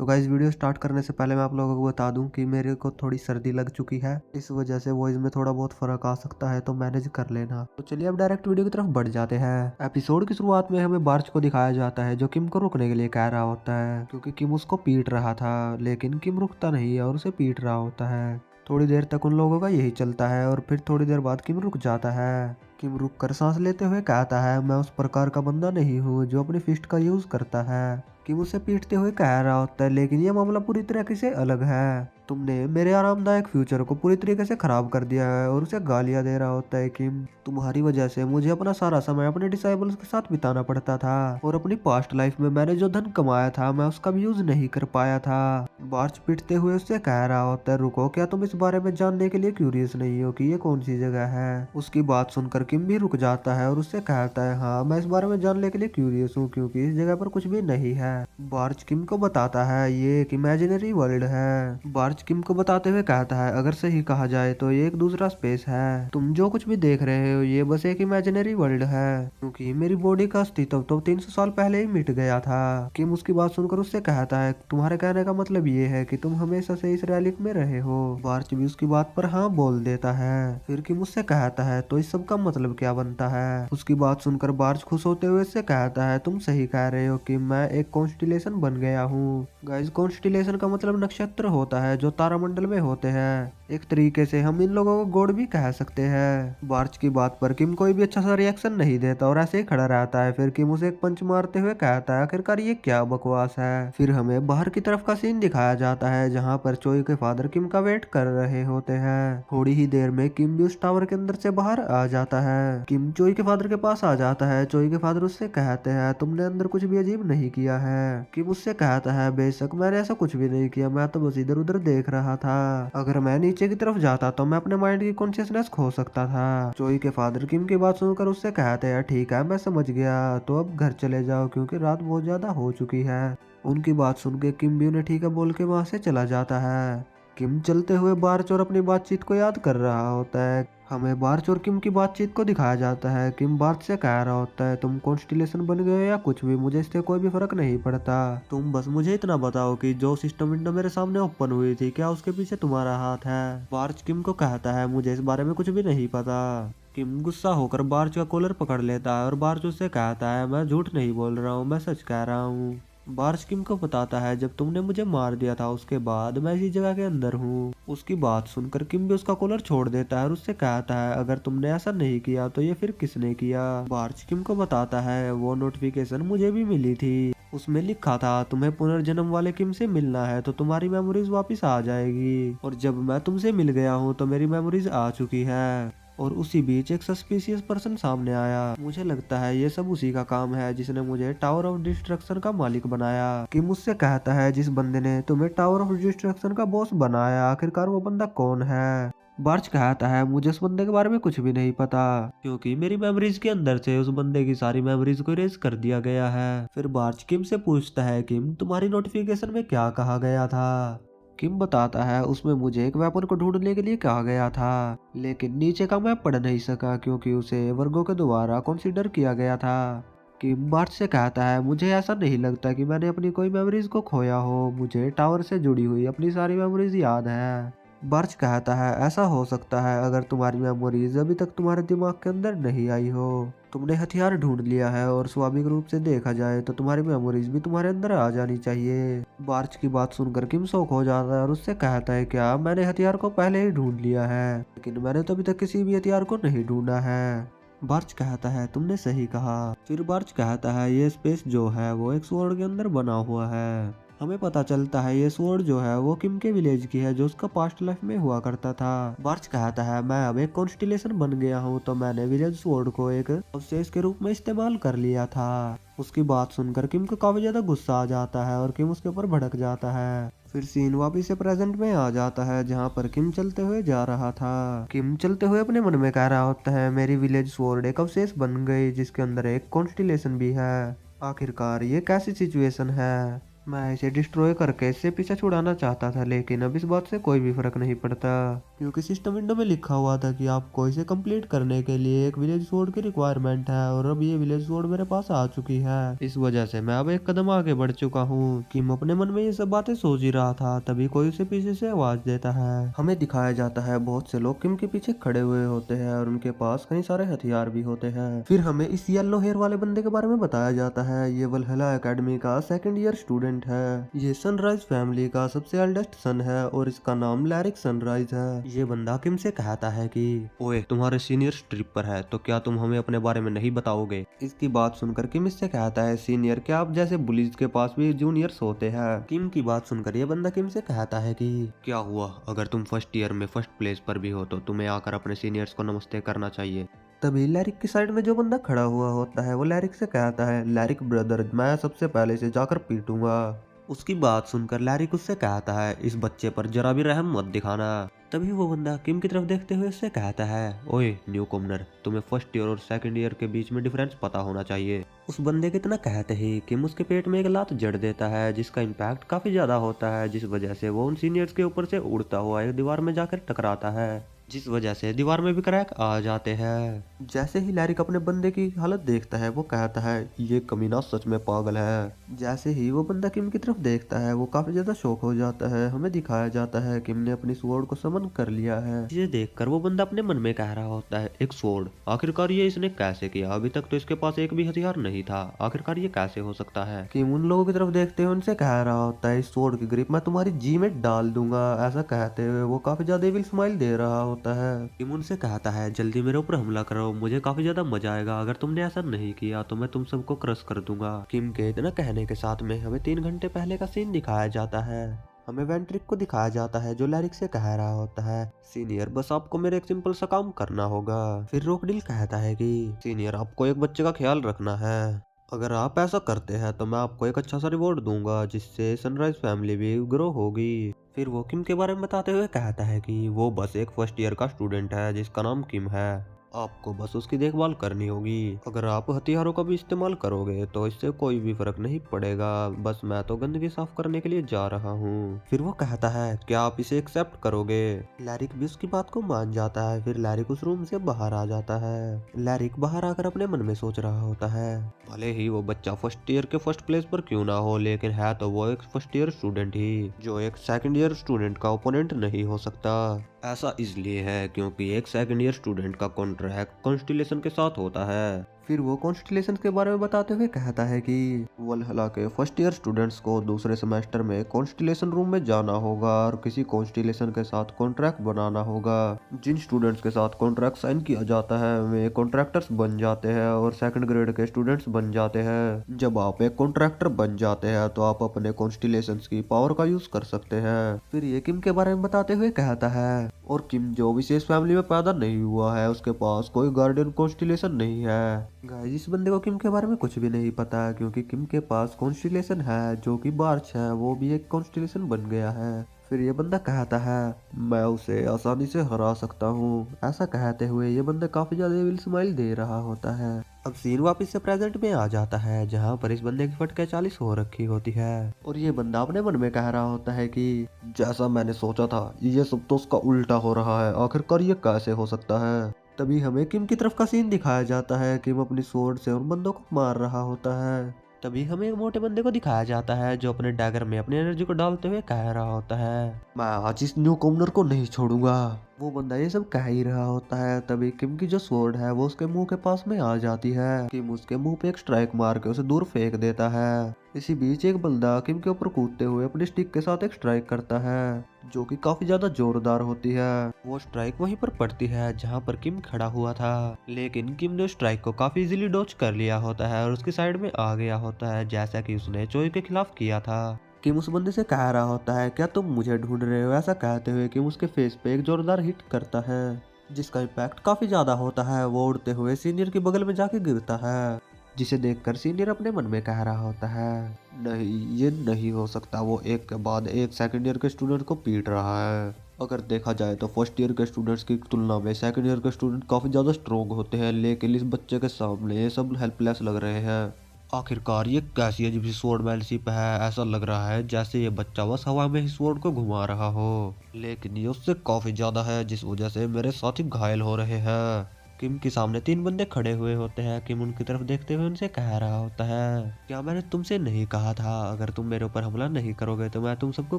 तो guys video start करने से पहले मैं आप लोगों को बता दूं कि मेरे को थोड़ी सर्दी लग चुकी है, इस वजह से वॉइस में थोड़ा बहुत फर्क आ सकता है, तो मैनेज कर लेना। तो चलिए अब डायरेक्ट वीडियो की तरफ बढ़ जाते हैं। एपिसोड की शुरुआत में हमें बार्च को दिखाया जाता है जो किम को रुकने के लिए कह रहा होता है, क्योंकि किम उसको पीट रहा था, लेकिन किम रुकता नहीं है और उसे पीट रहा होता है। थोड़ी देर तक उन लोगों का यही चलता है और फिर थोड़ी देर बाद किम रुक जाता है। किम रुक कर सांस लेते हुए कहता है, मैं उस प्रकार का बंदा नहीं हूँ जो अपनी फिस्ट का यूज करता है। किम उसे पीटते हुए कह रहा होता है, लेकिन ये मामला पूरी तरीके से अलग है। तुमने मेरे आरामदायक फ्यूचर को पूरी तरीके से खराब कर दिया है। और उसे गालियां दे रहा होता है किम, तुम्हारी वजह से मुझे अपना सारा समय अपने डिसाइबल्स के साथ बिताना पड़ता था और अपनी पास्ट लाइफ में मैंने जो धन कमाया था मैं उसका भी यूज नहीं कर पाया था। बार्च पीटते हुए उससे कह रहा होता है, रुको, क्या तुम इस बारे में जानने के लिए क्यूरियस नहीं हो कि ये कौन सी जगह है? उसकी बात सुनकर किम भी रुक जाता है और उससे कहता है, हाँ मैं इस बारे में जानने के लिए क्यूरियस हूँ, क्योंकि इस जगह पर कुछ भी नहीं है। बार्च किम को बताता है ये एक इमेजिनरी वर्ल्ड है। बार्च किम को बताते हुए कहता है, अगर सही कहा जाए तो ये एक दूसरा स्पेस है। तुम जो कुछ भी देख रहे हो ये बस एक इमेजिनरी वर्ल्ड है, क्योंकि मेरी बॉडी का अस्तित्व तो 300 साल पहले ही मिट गया था। किम उसकी बात सुनकर उससे कहता है, तुम्हारे कहने का मतलब ये है कि तुम हमेशा से इस रैलिक में रहे हो? बार्च भी उसकी बात पर हाँ बोल देता है। फिर किम उससे कहता है, तो इस सब का मतलब क्या बनता है? उसकी बात सुनकर बार्च खुश होते हुए उससे कहता है, तुम सही कह रहे हो कि मैं एक कॉन्स्टिलेशन बन गया हूँ। गाइस, कॉन्स्टिलेशन का मतलब नक्षत्र होता है जो तारामंडल में होते हैं। एक तरीके से हम इन लोगों को गॉड भी कह सकते हैं। बार्च की बात पर किम कोई भी अच्छा सा रिएक्शन नहीं देता और ऐसे ही खड़ा रहता है। फिर किम उसे एक पंच मारते हुए कहता है, आखिरकार ये क्या बकवास है? फिर हमें बाहर की तरफ का सीन दिखाया जाता है जहाँ पर चोई के फादर किम का वेट कर रहे होते हैं। थोड़ी ही देर में किम भी उस टावर के अंदर से बाहर आ जाता है। किम चोई के फादर के पास आ जाता है। चोई के फादर उससे कहते हैं, तुमने अंदर कुछ भी अजीब नहीं किया है। किम उससे कहता है, बेशक मैंने ऐसा कुछ भी नहीं किया, मैं तो बस इधर उधर देख रहा था। अगर मैं नीचे की तरफ जाता तो मैं अपने माइंड की कॉन्शियसनेस खो सकता था। चोई के फादर किम की बात सुनकर उससे कहते हैं, ठीक है मैं समझ गया, तो अब घर चले जाओ क्योंकि रात बहुत ज्यादा हो चुकी है। उनकी बात सुन के किम भी उन्हें ठीक है बोल के वहां से चला जाता है। किम चलते हुए बार्च और अपनी बातचीत को याद कर रहा होता है। हमें बार्च और किम की बातचीत को दिखाया जाता है। किम बार्च से कह रहा होता है, तुम कॉन्स्टिलेशन बन गए हो या कुछ भी, मुझे इससे कोई भी फर्क नहीं पड़ता। तुम बस मुझे इतना बताओ कि जो सिस्टम विंडो मेरे सामने ओपन हुई थी, क्या उसके पीछे तुम्हारा हाथ है? बार्च किम को कहता है, मुझे इस बारे में कुछ भी नहीं पता। किम गुस्सा होकर बार्च का कॉलर पकड़ लेता है और बार्च उससे कहता है, मैं झूठ नहीं बोल रहा हूँ, मैं सच कह रहा हूँ। बार्च किम को बताता है, जब तुमने मुझे मार दिया था उसके बाद मैं इसी जगह के अंदर हूँ। उसकी बात सुनकर किम भी उसका कॉलर छोड़ देता है और उससे कहता है, अगर तुमने ऐसा नहीं किया तो ये फिर किसने किया? बार्च किम को बताता है, वो नोटिफिकेशन मुझे भी मिली थी, उसमें लिखा था तुम्हें पुनर्जन्म वाले किम से मिलना है तो तुम्हारी मेमोरीज वापस आ जाएगी। और जब मैं तुमसे मिल गया हूँ तो मेरी मेमोरीज आ चुकी है। और उसी बीच एक सस्पिशियस पर्सन सामने आया। मुझे लगता है ये सब उसी का काम है जिसने मुझे टावर ऑफ डिस्ट्रक्शन का मालिक बनाया। कि मुझसे कहता है, जिस बंदे ने तुम्हें टावर ऑफ डिस्ट्रक्शन का बॉस बनाया, आखिरकार वो बंदा कौन है? बार्च कहता है, मुझे उस बंदे के बारे में कुछ भी नहीं पता, क्योंकि मेरी मेमोरीज के अंदर से उस बंदे की सारी मेमोरीज को इरेज कर दिया गया है। फिर बार्च किम से पूछता है, किम तुम्हारी नोटिफिकेशन में क्या कहा गया था? किम बताता है, उसमें मुझे एक वेपन को ढूंढने के लिए कहा गया था, लेकिन नीचे का मैं पढ़ नहीं सका क्योंकि उसे वर्गों के द्वारा कंसीडर किया गया था। किम बार्च से कहता है, मुझे ऐसा नहीं लगता कि मैंने अपनी कोई मेमोरीज को खोया हो, मुझे टावर से जुड़ी हुई अपनी सारी मेमोरीज याद है। बार्च कहता है, ऐसा हो सकता है अगर तुम्हारी मेमोरीज अभी तक तुम्हारे दिमाग के अंदर नहीं आई हो। तुमने हथियार ढूंढ लिया है और स्वाभाविक रूप से देखा जाए तो तुम्हारी मेमोरीज भी तुम्हारे अंदर आ जानी चाहिए। बार्च की बात सुनकर किम शॉक हो जाता है और उससे कहता है, क्या मैंने हथियार को पहले ही ढूंढ लिया है? लेकिन मैंने तो अभी तक किसी भी हथियार को नहीं ढूंढा है। बार्च कहता है, तुमने सही कहा। फिर बार्च कहता है, ये स्पेस जो है वो एक स्वॉर्ड के अंदर बना हुआ है। हमें पता चलता है ये स्वॉर्ड जो है वो किम के विलेज की है जो उसका पास्ट लाइफ में हुआ करता था। बार्च कहता है, मैं अब एक कॉन्स्टिलेशन बन गया हूँ तो मैंने विलेज स्वॉर्ड को एक अवशेष के रूप में इस्तेमाल कर लिया था। उसकी बात सुनकर किम को काफी ज्यादा गुस्सा आ जाता है और किम उसके ऊपर भड़क जाता है। फिर सीन वापिस से प्रेजेंट में आ जाता है जहाँ पर किम चलते हुए जा रहा था। किम चलते हुए अपने मन में कह रहा होता है, मेरी विलेज स्वॉर्ड एक अवशेष बन गई जिसके अंदर एक कॉन्स्टिलेशन भी है। आखिरकार ये कैसी सिचुएशन है? मैं इसे डिस्ट्रॉय करके इससे पीछा छुड़ाना चाहता था, लेकिन अब इस बात से कोई भी फर्क नहीं पड़ता, क्योंकि सिस्टम विंडो में लिखा हुआ था कि आपको इसे कंप्लीट करने के लिए एक विलेज स्वॉर्ड की रिक्वायरमेंट है, और अब ये विलेज स्वॉर्ड मेरे पास आ चुकी है। इस वजह से मैं अब एक कदम आगे बढ़ चुका हूँ। किम अपने मन में ये सब बातें सोच ही रहा था, तभी कोई उसे पीछे से आवाज देता है। हमें दिखाया जाता है बहुत से लोग किम के पीछे खड़े हुए होते हैं और उनके पास कई सारे हथियार भी होते हैं। फिर हमें इस येलो हेयर वाले बंदे के बारे में बताया जाता है। ये वलहला एकेडमी का सेकंड ईयर स्टूडेंट है। ये सनराइज फैमिली का सबसे एल्डेस्ट सन है और इसका नाम लैरिक सनराइज है। ये बंदा किम से कहता है कि ओए, तुम्हारे सीनियर स्ट्रिपर है, तो क्या तुम हमें अपने बारे में नहीं बताओगे? इसकी बात सुनकर किम इससे कहता है, सीनियर क्या आप जैसे बुलीज के पास भी जूनियर्स होते हैं? किम की बात सुनकर ये बंदा किम से कहता है कि क्या हुआ, अगर तुम फर्स्ट ईयर में फर्स्ट प्लेस पर भी हो तो तुम्हें आकर अपने सीनियर्स को नमस्ते करना चाहिए। तभी लैरिक की साइड में जो बंदा खड़ा हुआ होता है वो लैरिक से कहता है, लैरिक ब्रदर, मैं सबसे पहले से जाकर पीटूंगा। उसकी बात सुनकर लैरिक उससे कहता है, इस बच्चे पर जरा भी रहम मत दिखाना। तभी वो बंदा किम की तरफ देखते हुए उससे कहता है, ओए न्यू कॉमनर, तुम्हें फर्स्ट ईयर और सेकंड ईयर के बीच में डिफरेंस पता होना चाहिए। उस बंदे के इतना कहते ही किम उसके पेट में एक लात जड़ देता है, जिसका इम्पैक्ट काफी ज्यादा होता है, जिस वजह से वो उन सीनियर्स के ऊपर से उड़ता हुआ एक दीवार में जाकर टकराता है, जिस वजह से दीवार में भी क्रैक आ जाते हैं। जैसे ही लैरिक अपने बंदे की हालत देखता है वो कहता है, ये कमीना सच में पागल है। जैसे ही वो बंदा किम की तरफ देखता है वो काफी ज्यादा शॉक हो जाता है। हमें दिखाया जाता है किम ने अपनी स्वॉर्ड को समन कर लिया है, जिसे देखकर वो बंदा अपने मन में कह रहा होता है, एक स्वॉर्ड, आखिरकार ये इसने कैसे किया? अभी तक तो इसके पास एक भी हथियार नहीं था, आखिरकार ये कैसे हो सकता है? किम उन लोगों की तरफ देखते हुए उनसे कह रहा होता है, इस स्वॉर्ड की ग्रिप मैं तुम्हारी जी में डाल दूंगा। ऐसा कहते हुए वो काफी ज्यादा एविल स्माइल दे रहा होता है। किम उनसे कहता है, जल्दी मेरे ऊपर हमला करो, मुझे काफी ज्यादा मजा आएगा, अगर तुमने ऐसा नहीं किया तो मैं तुम सबको क्रश कर दूंगा। किम के इतना कहने के साथ में हमें 3 घंटे पहले का सीन दिखाया जाता है। हमें वेंट्रिक को दिखाया जाता है जो लैरिक से कह रहा होता है, सीनियर बस आपको मेरे एक सिंपल सा काम करना होगा। फिर रोकडिल कहता है कि सीनियर आपको एक बच्चे का ख्याल रखना है, अगर आप ऐसा करते हैं तो मैं आपको एक अच्छा सा रिवॉर्ड दूंगा, जिससे सनराइज फैमिली भी ग्रो होगी। फिर वो किम के बारे में बताते हुए कहता है कि वो बस एक फर्स्ट ईयर का स्टूडेंट है जिसका नाम किम है, आपको बस उसकी देखभाल करनी होगी। अगर आप हथियारों का भी इस्तेमाल करोगे तो इससे कोई भी फर्क नहीं पड़ेगा, बस मैं तो गंदगी साफ करने के लिए जा रहा हूँ। फिर वो कहता है, क्या आप इसे एक्सेप्ट करोगे? लैरिक भी उसकी बात को मान जाता है। फिर लैरिक उस रूम से बाहर आ जाता है। लैरिक बाहर आकर अपने मन में सोच रहा होता है, भले ही वो बच्चा फर्स्ट ईयर के फर्स्ट प्लेस पर क्यों ना हो, लेकिन है तो वो एक फर्स्ट ईयर स्टूडेंट ही, जो एक सेकंड ईयर स्टूडेंट का ओपोनेंट नहीं हो सकता। ऐसा इसलिए है क्योंकि एक सेकंड ईयर स्टूडेंट का कॉन्ट्रैक्ट कॉन्स्टिलेशन के साथ होता है। फिर वो कॉन्स्टिलेशन के बारे में बताते हुए कहता है कि वलहला के फर्स्ट ईयर स्टूडेंट्स को दूसरे सेमेस्टर में कॉन्स्टिलेशन रूम में जाना होगा और किसी कॉन्स्टिलेशन के साथ कॉन्ट्रैक्ट बनाना होगा। जिन स्टूडेंट्स के साथ कॉन्ट्रैक्ट साइन किया जाता है वे कॉन्ट्रैक्टर्स बन जाते हैं और सेकंड ग्रेड के स्टूडेंट्स बन जाते हैं। जब आप एक कॉन्ट्रैक्टर बन जाते हैं तो आप अपने कॉन्स्टिलेशंस की पावर का यूज कर सकते हैं। फिर ये किम के बारे में बताते हुए कहता है, और किम जो विशेष फैमिली में पैदा नहीं हुआ है उसके पास कोई गार्डियन कॉन्स्टिलेशन नहीं है। गाइस, इस बंदे को किम के बारे में कुछ भी नहीं पता, क्योंकि किम के पास कॉन्स्टिलेशन है जो कि बार्च है, वो भी एक कॉन्स्टिलेशन बन गया है। फिर ये बंदा कहता है, मैं उसे आसानी से हरा सकता हूँ। ऐसा कहते हुए ये बंदा काफी ज्यादा एविल स्माइल दे रहा होता है। अब सीन वापस से प्रेजेंट में आ जाता है, जहाँ पर इस बंदे की फटके 40 हो रखी होती है और ये बंदा अपने मन में कह रहा होता है कि जैसा मैंने सोचा था ये सब तो उसका उल्टा हो रहा है, आखिरकार ये कैसे हो सकता है। तभी हमें किम की तरफ का सीन दिखाया जाता है। किम अपनी स्वॉर्ड से उन बंदों को मार रहा होता है। तभी हमें एक मोटे बंदे को दिखाया जाता है जो अपने डैगर में अपनी एनर्जी को डालते हुए कह रहा होता है, मैं आज इस न्यू कॉमनर को नहीं छोड़ूंगा। वो बंदा ये सब कह ही रहा होता है, तभी किम की जो स्वॉर्ड है वो उसके मुंह के पास में आ जाती है। किम उसके मुंह पे एक स्ट्राइक मार के उसे दूर फेंक देता है। इसी बीच एक बंदा किम के ऊपर कूदते हुए अपनी स्टिक के साथ एक स्ट्राइक करता है, जो कि काफी ज्यादा जोरदार होती है। वो स्ट्राइक वहीं पर पड़ती है जहां पर किम खड़ा हुआ था, लेकिन किम ने स्ट्राइक को काफी इजीली डॉच कर लिया होता है और उसकी साइड में आ गया होता है, जैसा कि उसने चोई के खिलाफ किया था। किम उस बंदे से कह रहा होता है, क्या तुम मुझे ढूंढ रहे हो? ऐसा कहते हुए किम उसके फेस पे एक जोरदार हिट करता है, जिसका इम्पैक्ट काफी ज्यादा होता है। वो उड़ते हुए सीनियर के बगल में जाके गिरता है, जिसे देखकर सीनियर अपने मन में कह रहा होता है, नहीं ये नहीं हो सकता। वो एक के बाद एक सेकंड ईयर के स्टूडेंट को पीट रहा है। अगर देखा जाए तो फर्स्ट ईयर के स्टूडेंट्स की तुलना में सेकंड ईयर के स्टूडेंट काफी ज्यादा स्ट्रोंग होते हैं, लेकिन इस बच्चे के सामने ये सब हेल्पलेस लग रहे हैं। आखिरकार ये कैसी अजीब सी स्वॉर्डमैनशिप है। ऐसा लग रहा है जैसे ये बच्चा बस हवा में ही स्वॉर्ड को घुमा रहा हो, लेकिन ये उससे काफी ज्यादा है, जिस वजह से मेरे साथी घायल हो रहे हैं। किम के सामने 3 बंदे खड़े हुए होते हैं। किम उनकी तरफ देखते हुए उनसे कह रहा होता है, क्या मैंने तुमसे नहीं कहा था अगर तुम मेरे ऊपर हमला नहीं करोगे तो मैं तुम सबको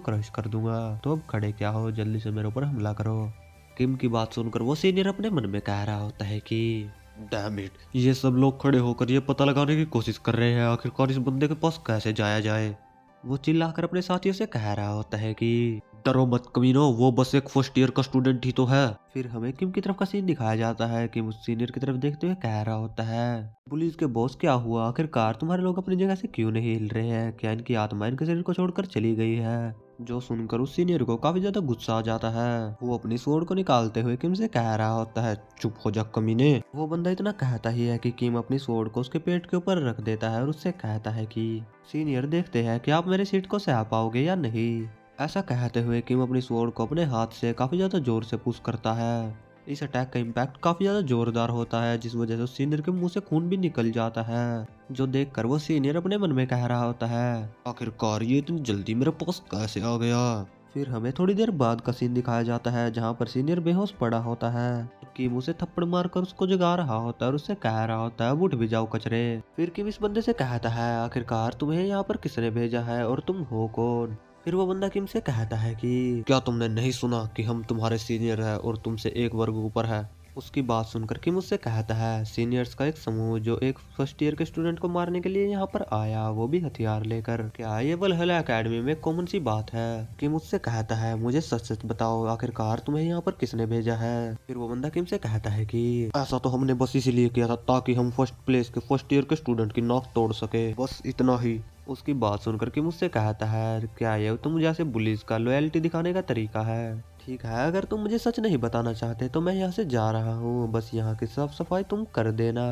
क्रश कर दूंगा। तो अब खड़े क्या हो, जल्दी से मेरे ऊपर हमला करो। किम की बात सुनकर वो सीनियर अपने मन में कह रहा होता है कि डैम इट, ये सब लोग खड़े होकर ये पता लगाने की कोशिश कर रहे हैं आखिरकार इस बंदे के पास कैसे जाया जाए। वो चिल्लाकर अपने साथियों से कह रहा होता है कि डरो मत कमीनो, वो बस एक फर्स्ट ईयर का स्टूडेंट ही तो है। फिर हमें किम की तरफ का सीन दिखाया जाता है। किम उस सीनियर की तरफ देखते हुए कह रहा होता है, पुलिस के बॉस क्या हुआ, आखिरकार तुम्हारे लोग अपनी जगह से क्यों नहीं हिल रहे हैं? क्या इनकी आत्मा इनके शरीर को छोड़कर चली गई है? जो सुनकर उस सीनियर को काफी ज्यादा गुस्सा आ जाता है। वो अपनी स्वॉर्ड को निकालते हुए किम से कह रहा होता है, चुप हो जा कमीने। वो बंदा इतना कहता ही है कि किम अपनी स्वॉर्ड को उसके पेट के ऊपर रख देता है और उससे कहता है कि सीनियर देखते हैं कि आप मेरे सीट को सह पाओगे या नहीं। ऐसा कहते हुए किम अपनी स्वॉर्ड को अपने हाथ से काफी ज्यादा जोर से पुश करता है। इस अटैक का इम्पैक्ट काफी ज्यादा जोरदार होता है, जिस वजह से उस सीनियर के मुंह से खून भी निकल जाता है। जो देखकर वो सीनियर अपने मन में कह रहा होता है, आखिरकार ये इतनी जल्दी मेरे पास कैसे आ गया। फिर हमें थोड़ी देर बाद का सीन दिखाया जाता है, जहाँ पर सीनियर बेहोश पड़ा होता है। किम उसे थप्पड़ मारकर उसको जगा रहा होता है और उससे कह रहा होता है, उठ भी जाओ कचरे। फिर किम इस बंदे से कहता है, आखिरकार तुम्हें यहाँ पर किसने भेजा है और तुम हो कौन? फिर वो बंदा किम से कहता है कि क्या तुमने नहीं सुना कि हम तुम्हारे सीनियर हैं और तुमसे एक वर्ग ऊपर है? उसकी बात सुनकर किम उससे कहता है, सीनियर्स का एक समूह जो एक फर्स्ट ईयर के स्टूडेंट को मारने के लिए यहाँ पर आया, वो भी हथियार लेकर। क्या ये वलहला एकेडमी में कॉमन सी बात है? किम उससे कहता है, मुझे सच सच बताओ आखिरकार तुम्हें यहाँ पर किसने भेजा है? फिर वो बंदा किम से कहता है कि ऐसा तो हमने बस इसीलिए किया था ताकि हम फर्स्ट प्लेस के फर्स्ट ईयर के स्टूडेंट की नाक तोड़ सके, बस इतना ही। उसकी बात सुनकर किम उससे कहता है, क्या ये तुम जैसे बुलिस का लॉयल्टी दिखाने का तरीका है? ठीक है, अगर तुम मुझे सच नहीं बताना चाहते तो मैं यहाँ से जा रहा हूँ, बस यहाँ की साफ सफाई तुम कर देना।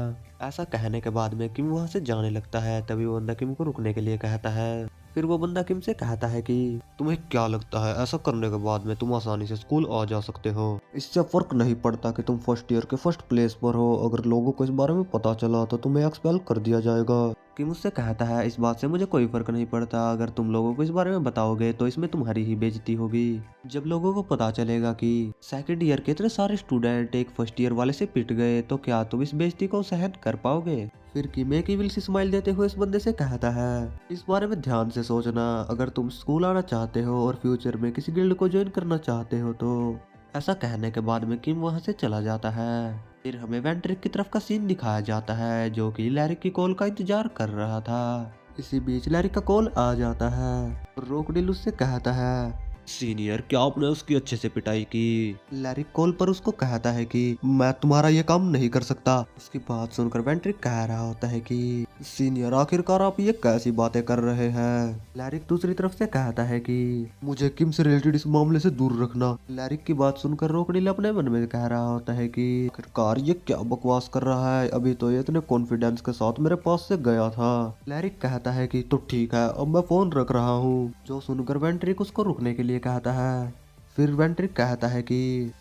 ऐसा कहने के बाद में किम वहाँ से जाने लगता है। तभी वो बंदा किम को रुकने के लिए कहता है। फिर वो बंदा किम से कहता है कि तुम्हें क्या लगता है ऐसा करने के बाद में तुम आसानी से स्कूल आ जा सकते हो? इससे फर्क नहीं पड़ता कि तुम फर्स्ट ईयर के फर्स्ट प्लेस पर हो, अगर लोगों को इस बारे में पता चला तो तुम्हें एक्सपेल कर दिया जाएगा। कि मुझसे कहता है, इस बात से मुझे कोई फर्क नहीं पड़ता, अगर तुम लोगों को इस बारे में बताओगे तो इसमें तुम्हारी ही बेइज्जती होगी। जब लोगों को पता चलेगा कि सेकंड ईयर के इतने सारे स्टूडेंट एक फर्स्ट ईयर वाले से पिट गए तो क्या तुम इस बेइज्जती को सहन कर पाओगे? फिर किम एक इविल सी स्माइल देते हुए इस बंदे से कहता है, इस बारे में ध्यान से सोचना, अगर तुम स्कूल आना चाहते हो और फ्यूचर में किसी गिल्ड को ज्वाइन करना चाहते हो तो। ऐसा कहने के बाद में किम वहां से चला जाता है। फिर हमें वेंट्रिक की तरफ का सीन दिखाया जाता है, जो कि लैरिक की कॉल का इंतजार कर रहा था। इसी बीच लैरिक का कॉल आ जाता है और रोकडिल उससे कहता है, सीनियर क्या आपने उसकी अच्छे से पिटाई की? लैरिक कॉल पर उसको कहता है कि मैं तुम्हारा ये काम नहीं कर सकता। उसकी बात सुनकर वेंट्रिक कह रहा होता है कि सीनियर आखिरकार आप ये कैसी बातें कर रहे हैं? लैरिक दूसरी तरफ से कहता है कि मुझे किम से रिलेटेड इस मामले से दूर रखना। लैरिक की बात सुनकर रोकडिल अपने मन में कह रहा होता है कि आखिरकार ये क्या बकवास कर रहा है, अभी तो ये इतने कॉन्फिडेंस के साथ मेरे पास से गया था। लैरिक कहता है कि तो ठीक है, अब मैं फोन रख रहा हूँ। जो सुनकर वेंट्रिक उसको रुकने के लिए कहता है। फिर वेंट्रिक कहता है कि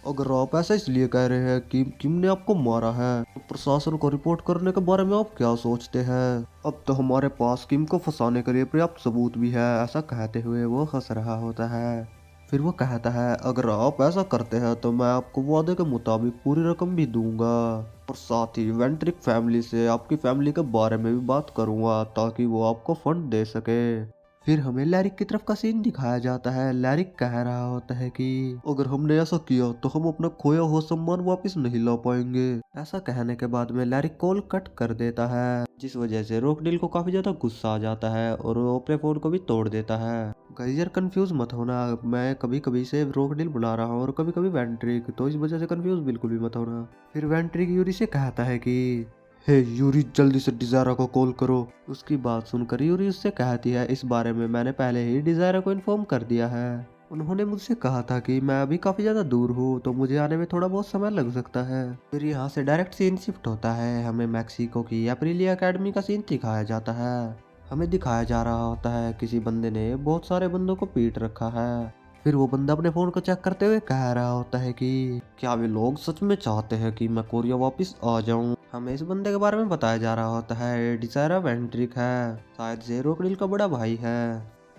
अगर आप ऐसा इसलिए कह रहे हैं कि किम ने आपको मारा है तो प्रशासन को रिपोर्ट करने के बारे में आप क्या सोचते हैं? अब तो हमारे पास किम को फंसाने के लिए पर्याप्त सबूत भी है। ऐसा कहते हुए वो हंस रहा होता है। फिर वो कहता है, अगर आप ऐसा करते हैं तो मैं आपको वादे के मुताबिक पूरी रकम भी दूंगा और साथ ही वेंट्रिक फैमिली से आपकी फैमिली के बारे में भी बात करूंगा ताकि वो आपको फंड दे सके। फिर हमें लैरिक की तरफ का सीन दिखाया जाता है। लैरिक कह रहा होता है कि अगर हमने ऐसा किया तो हम अपना खोया हुआ सम्मान वापस नहीं ला पाएंगे। ऐसा कहने के बाद में लैरिक कॉल कट कर देता है, जिस वजह से रोकडिल को काफी ज्यादा गुस्सा आ जाता है और वो अपने फोन को भी तोड़ देता है। गाइस यार कंफ्यूज मत होना, मैं कभी कभी से रोकडिल बुला रहा हूँ और कभी कभी वेंट्रिक, तो इस वजह से कंफ्यूज बिल्कुल भी मत होना। फिर वेंट्रिक यूरी से कहता है कि हे यूरी जल्दी से डिजायरा को कॉल करो। उसकी बात सुनकर यूरी उससे कहती है, इस बारे में मैंने पहले ही डिजायरा को इन्फॉर्म कर दिया है। उन्होंने मुझसे कहा था कि मैं अभी काफी ज्यादा दूर हूँ तो मुझे आने में थोड़ा बहुत समय लग सकता है। फिर यहाँ से डायरेक्ट सीन शिफ्ट होता है। हमें मैक्सिको की एप्रिलिया एकेडमी का सीन दिखाया जाता है। हमें दिखाया जा रहा होता है किसी बंदे ने बहुत सारे बंदों को पीट रखा है। फिर वो बंदा अपने फोन को चेक करते हुए कह रहा होता है कि क्या वे लोग सच में चाहते हैं कि मैं कोरिया वापस आ जाऊं? हमें इस बंदे के बारे में बताया जा रहा होता है डिजायरा वेंट्रिक है, शायद से रोकडिल का बड़ा भाई है।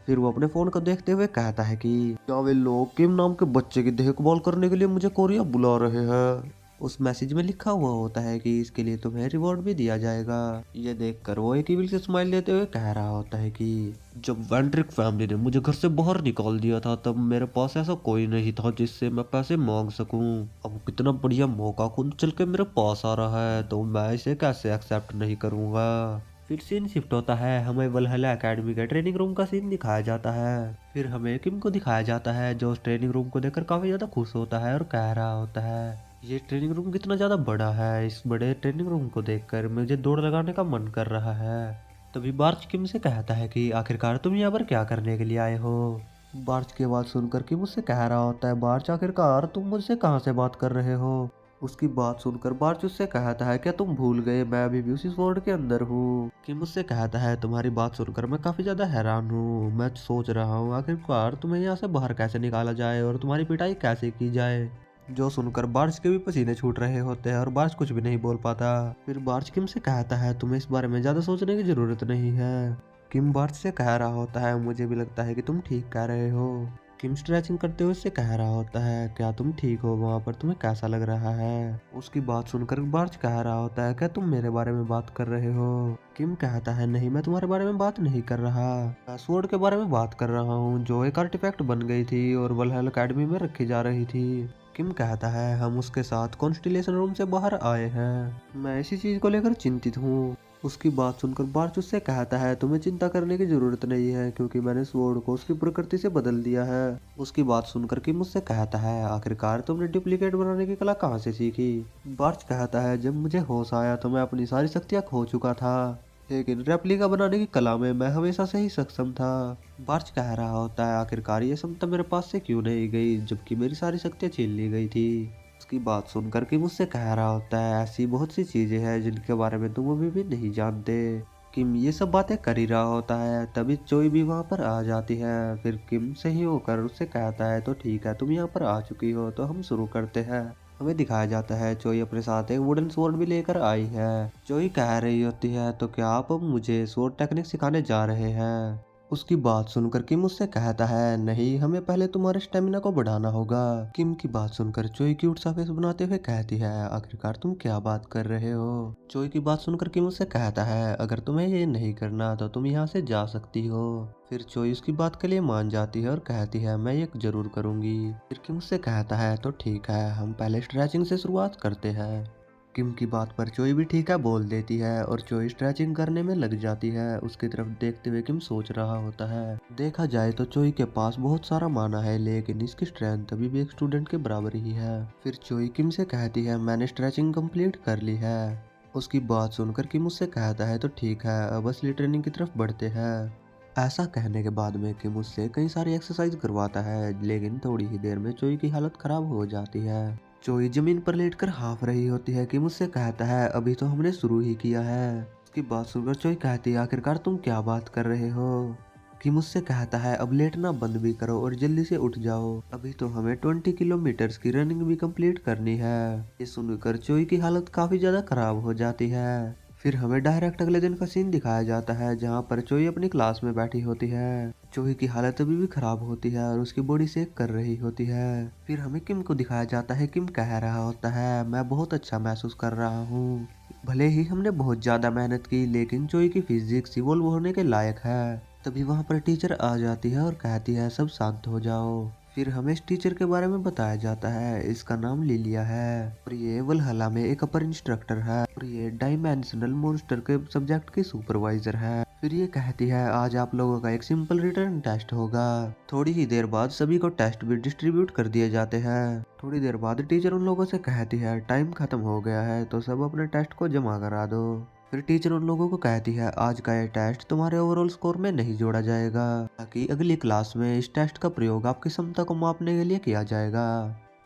फिर वो अपने फोन को देखते हुए कहता है कि क्या वे लोग किम नाम के बच्चे की देखभाल करने के लिए मुझे कोरिया बुला रहे हैं। उस मैसेज में लिखा हुआ होता है कि इसके लिए तुम्हें रिवॉर्ड भी दिया जाएगा। ये देखकर वो एक इविल से स्माइल देते हुए कह रहा होता है कि जब वेंट्रिक फैमिली ने मुझे घर से बाहर निकाल दिया था तब मेरे पास ऐसा कोई नहीं था जिससे मैं पैसे मांग सकूं। अब कितना बढ़िया मौका खुद चल के मेरे पास आ रहा है तो मैं इसे कैसे एक्सेप्ट नहीं करूंगा। फिर सीन शिफ्ट होता है, हमें वलहला एकेडमी के ट्रेनिंग रूम का सीन दिखाया जाता है। फिर हमें किम को दिखाया जाता है जो उस ट्रेनिंग रूम को देखकर काफी ज्यादा खुश होता है और कह रहा होता है ये ट्रेनिंग रूम कितना ज्यादा बड़ा है, इस बड़े ट्रेनिंग रूम को देखकर मुझे दौड़ लगाने का मन कर रहा है। तभी बार्च किम से कहता है कि आखिरकार तुम यहाँ पर क्या करने के लिए आए हो। बार्च की आवाज सुनकर किम उससे कह रहा होता है बार्च आखिरकार तुम मुझसे कहाँ से बात कर रहे हो। उसकी बात सुनकर बार्च उससे कहता है क्या तुम भूल गए मैं अभी भी उसी स्वॉर्ड के अंदर हूँ। किम उससे कहता है तुम्हारी बात सुनकर मैं काफी ज्यादा हैरान हूँ, मैं सोच रहा हूँ आखिरकार तुम्हें यहाँ से बाहर कैसे निकाला जाए और तुम्हारी पिटाई कैसे की जाए। जो सुनकर बार्च के भी पसीने छूट रहे होते हैं और बार्च कुछ भी नहीं बोल पाता। फिर बार्च किम से कहता है तुम्हें इस बारे में ज्यादा सोचने की जरूरत नहीं है। किम बार्च से कह रहा होता है मुझे भी लगता है कि तुम ठीक कह रहे हो। किम स्ट्रेचिंग करते हुए उससे कह रहा होता है क्या तुम ठीक हो, वहाँ पर तुम्हें कैसा लग रहा है। उसकी बात सुनकर बार्च कह रहा होता है क्या तुम मेरे बारे में बात कर रहे हो। किम कहता है नहीं मैं तुम्हारे बारे में बात नहीं कर रहा, मैं स्वॉर्ड के बारे में बात कर रहा हूँ जो एक आर्टिफैक्ट बन गई थी और वलहल एकेडमी में रखी जा रही थी। किम कहता है हम उसके साथ कॉन्स्टिलेशन रूम से बाहर आए हैं, मैं इसी चीज को लेकर चिंतित हूँ। उसकी बात सुनकर बार्च उससे कहता है तुम्हें चिंता करने की जरूरत नहीं है क्योंकि मैंने स्वॉर्ड को उसकी प्रकृति से बदल दिया है। उसकी बात सुनकर किम मुझसे कहता है आखिरकार तुमने डुप्लीकेट बनाने की कला कहाँ से सीखी। बार्च कहता है जब मुझे होश आया तो मैं अपनी सारी शक्तियाँ खो चुका था, लेकिन रेप्लिका बनाने की कला में मैं हमेशा से ही सक्षम था। बार्च कह रहा होता है आखिरकार ये क्षमता मेरे पास से क्यों नहीं गई जबकि मेरी सारी शक्तियाँ छीन ली गई थी। उसकी बात सुनकर कि मुझसे कह रहा होता है ऐसी बहुत सी चीजें हैं जिनके बारे में तुम अभी भी नहीं जानते। किम ये सब बातें कर ही रहा होता है तभी चोई भी वहां पर आ जाती है। फिर किम सही होकर उससे कहता है तो ठीक है तुम यहाँ पर आ चुकी हो तो हम शुरू करते हैं। हमें दिखाया जाता है चोई अपने साथ एक वुडन स्वॉर्ड भी लेकर आई है। चोई कह रही होती है तो क्या आप अब मुझे स्वॉर्ड टेक्निक सिखाने जा रहे हैं। उसकी बात सुनकर किम उससे कहता है नहीं हमें पहले तुम्हारे स्टेमिना को बढ़ाना होगा। किम की बात सुनकर चोई क्यूट सा फेस बनाते हुए कहती है आखिरकार तुम क्या बात कर रहे हो। चोई की बात सुनकर किम उससे कहता है अगर तुम्हें ये नहीं करना तो तुम यहाँ से जा सकती हो। फिर चोई उसकी बात के लिए मान जाती है और कहती है मैं ये जरूर करूंगी। फिर किम उससे कहता है तो ठीक है हम पहले स्ट्रेचिंग से शुरुआत करते हैं। किम की बात पर चोई भी ठीक है बोल देती है और चोई स्ट्रेचिंग करने में लग जाती है। उसकी तरफ देखते हुए किम सोच रहा होता है देखा जाए तो चोई के पास बहुत सारा माना है लेकिन इसकी स्ट्रेंथ अभी भी एक स्टूडेंट के बराबर ही है। फिर चोई किम से कहती है मैंने स्ट्रेचिंग कंप्लीट कर ली है। उसकी बात सुनकर किम उससे कहता है तो ठीक है अब असली ट्रेनिंग की तरफ बढ़ते हैं। ऐसा कहने के बाद में किम उससे कई सारी एक्सरसाइज करवाता है लेकिन थोड़ी ही देर में चोई की हालत खराब हो जाती है। चोई जमीन पर लेटकर हाफ रही होती है कि मुझसे कहता है अभी तो हमने शुरू ही किया है। उसकी बात सुनकर चोई कहती है आखिरकार तुम क्या बात कर रहे हो। कि मुझसे कहता है अब लेटना बंद भी करो और जल्दी से उठ जाओ, अभी तो हमें 20 किलोमीटर की रनिंग भी कंप्लीट करनी है। ये सुनकर चोई की हालत काफी ज्यादा खराब हो जाती है। फिर हमें डायरेक्ट अगले दिन का सीन दिखाया जाता है जहाँ पर चोई अपनी क्लास में बैठी होती है। चोई की हालत अभी भी खराब होती है और उसकी बॉडी शेक कर रही होती है। फिर हमें किम को दिखाया जाता है। किम कह रहा होता है मैं बहुत अच्छा महसूस कर रहा हूँ, भले ही हमने बहुत ज्यादा मेहनत की लेकिन चोई की फिजिक्स इवॉल्व होने के लायक है। तभी वहाँ पर टीचर आ जाती है और कहती है सब शांत हो जाओ। फिर हमें इस टीचर के बारे में बताया जाता है, इसका नाम लिलिया है और ये वलहला में एक अपर इंस्ट्रक्टर है और ये डायमेंशनल मॉन्स्टर के सब्जेक्ट की सुपरवाइजर है। फिर ये कहती है आज आप लोगों का एक सिंपल रिटर्न टेस्ट होगा। थोड़ी ही देर बाद सभी को टेस्ट भी डिस्ट्रीब्यूट कर दिए जाते हैं। थोड़ी देर बाद टीचर उन लोगों से कहती है टाइम खत्म हो गया है तो सब अपने टेस्ट को जमा करा दो। फिर टीचर उन लोगों को कहती है आज का ये टेस्ट तुम्हारे ओवरऑल स्कोर में नहीं जोड़ा जाएगा, ताकि अगली क्लास में इस टेस्ट का प्रयोग आपकी क्षमता को मापने के लिए किया जाएगा।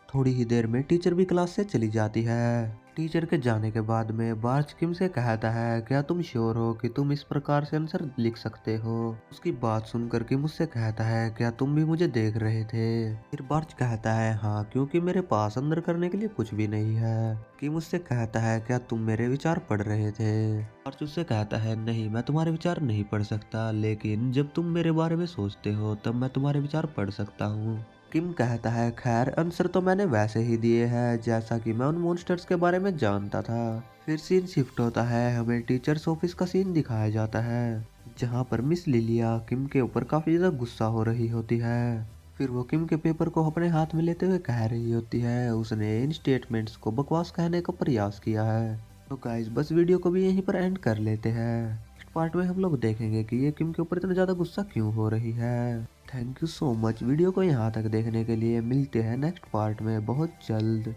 थोड़ी ही देर में टीचर भी क्लास से चली जाती है। टीचर के जाने के बाद में बार्च किम से कहता है, क्या तुम श्योर हो कि तुम इस प्रकार से आंसर लिख सकते हो? उसकी बात सुनकर किम उससे कहता है, क्या तुम भी मुझे देख रहे थे? फिर बार्च कहता है, हाँ, क्योंकि मेरे पास अंदर करने के लिए कुछ भी नहीं है। किम उससे कहता है, क्या तुम मेरे विचार पढ़ रहे थे? बार्च उससे कहता है, नहीं, मैं तुम्हारे विचार नहीं पढ़ सकता, लेकिन जब तुम मेरे बारे में सोचते हो तब मैं तुम्हारे विचार पढ़ सकता हूँ। किम कहता है, खैर आंसर तो मैंने वैसे ही दिए हैं जैसा कि मैं उन मॉन्स्टर्स के बारे में जानता था। फिर सीन शिफ्ट होता है, हमें टीचर्स ऑफिस का सीन दिखाया जाता है जहाँ पर मिस लिलिया किम के ऊपर काफी ज्यादा गुस्सा हो रही होती है। फिर वो किम के पेपर को अपने हाथ में लेते हुए कह रही होती है, उसने इन स्टेटमेंट्स को बकवास कहने का प्रयास किया है। तो गाइस, बस वीडियो को भी यहीं पर एंड कर लेते हैं। नेक्स्ट पार्ट में हम लोग देखेंगे कि ये किम के ऊपर इतना ज्यादा गुस्सा क्यों हो रही है। Thank you so much video को यहाँ तक देखने के लिए। मिलते हैं नेक्स्ट पार्ट में बहुत जल्द।